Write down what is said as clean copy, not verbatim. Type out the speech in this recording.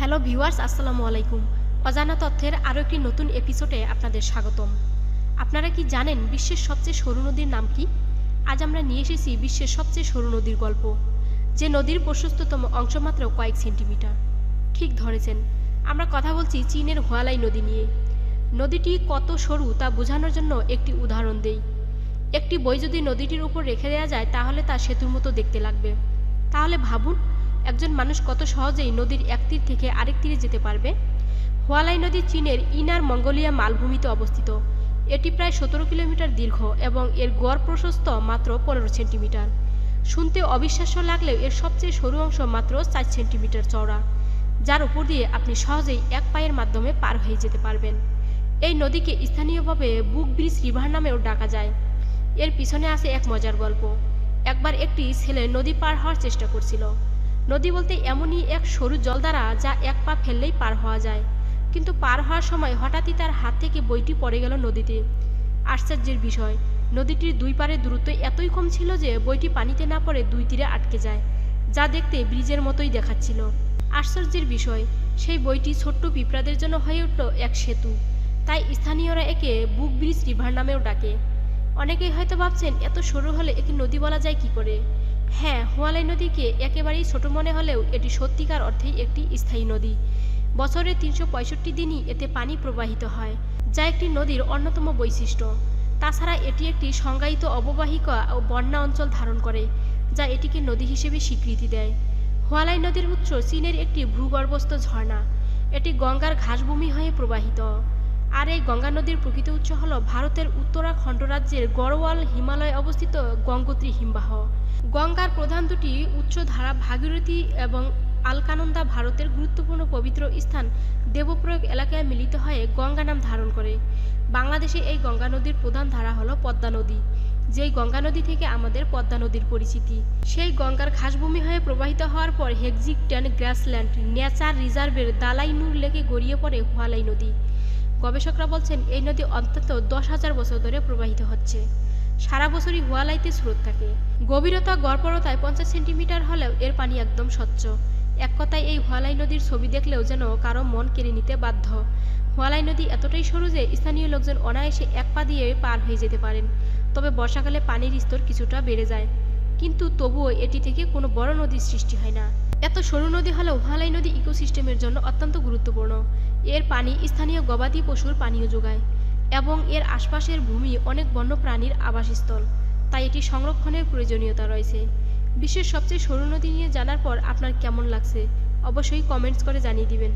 Hello viewers, আসসালামু আলাইকুম। অজানা তথ্যের আরও একটি নতুন এপিসোডে আপনাদের স্বাগতম। আপনারা কি জানেন বিশ্বের সবচেয়ে সরু নদীর নাম কি? আজ আমরা নিয়ে এসেছি বিশ্বের সবচেয়ে সরু নদীর গল্প, যে নদীর প্রশস্ততম অংশ মাত্র কয়েক সেন্টিমিটার। ঠিক ধরেছেন, আমরা কথা বলছি চীনের হুয়ালাই নদী নিয়ে। নদীটি কত সরু তা বোঝানোর জন্য একটি উদাহরণ দেই। একটি বই যদি নদীটির উপর রেখে দেওয়া যায় তাহলে তা সেতুর মতো দেখতে লাগবে। তাহলে ভাবুন, একজন মানুষ কত সহজেই নদীর এক তীর থেকে আরেক তীরে যেতে পারবে। হুয়ালাই নদী চীনের ইনার মঙ্গোলিয়া মালভূমিতে অবস্থিত। এটি প্রায় 17 কিলোমিটার দীর্ঘ এবং এর গড় প্রশস্ত মাত্র 15 সেন্টিমিটার। শুনতে অবিশ্বাস্য লাগলেও এর সবচেয়ে সরু অংশ মাত্র 4 সেন্টিমিটার চওড়া, যার উপর দিয়ে আপনি সহজেই এক পায়ের মাধ্যমে পার হয়ে যেতে পারবেন। এই নদীকে স্থানীয়ভাবে বুক ব্রিজ রিভার নামেও ডাকা যায়। এর পিছনে আছে এক মজার গল্প। একবার একটি ছেলে নদী পার হওয়ার চেষ্টা করছিল। নদী বলতে এমনই এক সরু জলধারা যা এক পা ফেললেই পার হওয়া যায়, কিন্তু পার হওয়ার সময় হঠাৎই তার হাত থেকে বইটি পড়ে গেল নদীতে। আশ্চর্যের বিষয়, নদীটির দুই পারের দূরত্ব এতই কম ছিল যে বইটি পানিতে না পড়ে দুই তীরে আটকে যায়, যা দেখতে ব্রিজের মতোই দেখাচ্ছিল। আশ্চর্যের বিষয়, সেই বইটি ছোট্ট পিঁপড়াদের জন্য হয়ে উঠল এক সেতু। তাই স্থানীয়রা একে বুক ব্রিজ রিভার নামেও ডাকে। অনেকেই হয়তো ভাবছেন, এত সরু হলে একে নদী বলা যায় কি করে? হ্যাঁ, হুয়ালাই নদীকে একেবারেই ছোট মনে হলেও এটি সত্যিকার অর্থেই একটি স্থায়ী নদী। বছরে 365 দিনই এতে পানি প্রবাহিত হয়, যা একটি নদীর অন্যতম বৈশিষ্ট্য। তাছাড়া এটি একটি সংজ্ঞায়িত অববাহিকা ও বন্যা অঞ্চল ধারণ করে, যা এটিকে নদী হিসেবে স্বীকৃতি দেয়। হুয়ালাই নদীর উৎস চীনের একটি ভূগর্ভস্থ ঝর্ণা। এটি গঙ্গার ঘাসভূমি হয়ে প্রবাহিত। আর এই গঙ্গা নদীর প্রকৃত উৎস হল ভারতের উত্তরাখণ্ড রাজ্যের গড়ওয়াল হিমালয়ে অবস্থিত গঙ্গোত্রী হিমবাহ। গঙ্গার প্রধান দুটি উৎস ধারা ভাগীরথী এবং আলকানন্দা ভারতের গুরুত্বপূর্ণ পবিত্র স্থান দেবপ্রয়াগ এলাকায় মিলিত হয়ে গঙ্গা নাম ধারণ করে। বাংলাদেশে এই গঙ্গা নদীর প্রধান ধারা হল পদ্মা নদী, যেই গঙ্গা নদী থেকে আমাদের পদ্মা নদীর পরিচিতি। সেই গঙ্গার ঘাসভূমি হয়ে প্রবাহিত হওয়ার পর হেক্সিংটন গ্রাসল্যান্ড নেচার রিজার্ভের দালাই নূর লেকে গড়িয়ে পড়ে হুয়ালাই নদী। গবেষকরা বলছেন, এই নদী অন্তত 10,000 বছর ধরে প্রবাহিত হচ্ছে। সারা বছরই হুয়ালাইতে স্রোত থাকে। গভীরতা গড়পড়তায় 50 সেন্টিমিটার হলেও এর পানি একদম স্বচ্ছ। এক কথায় এই হুয়ালাই নদীর ছবি দেখলেও যেন কারো মন কেড়ে নিতে বাধ্য। হুয়ালাই নদী এতটাই সরু যে স্থানীয় লোকজন অনায়াসে এক পা দিয়ে পার হয়ে যেতে পারেন। তবে বর্ষাকালে পানির স্তর কিছুটা বেড়ে যায়, কিন্তু তবুও এটি থেকে কোনো বড় নদীর সৃষ্টি হয় না। এত সরু নদী হলেও হুয়ালাই নদী ইকোসিস্টেমের জন্য অত্যন্ত গুরুত্বপূর্ণ। এর পানি স্থানীয় গবাদি পশুর পানীয় যোগায় এবং এর আশপাশের ভূমি অনেক বন্য প্রাণীর আবাসস্থল। তাই এটি সংরক্ষণের প্রয়োজনীয়তা রয়েছে। বিশ্বের সবচেয়ে সরু নদী নিয়ে জানার পর আপনার কেমন লাগছে অবশ্যই কমেন্টস করে জানিয়ে দিবেন।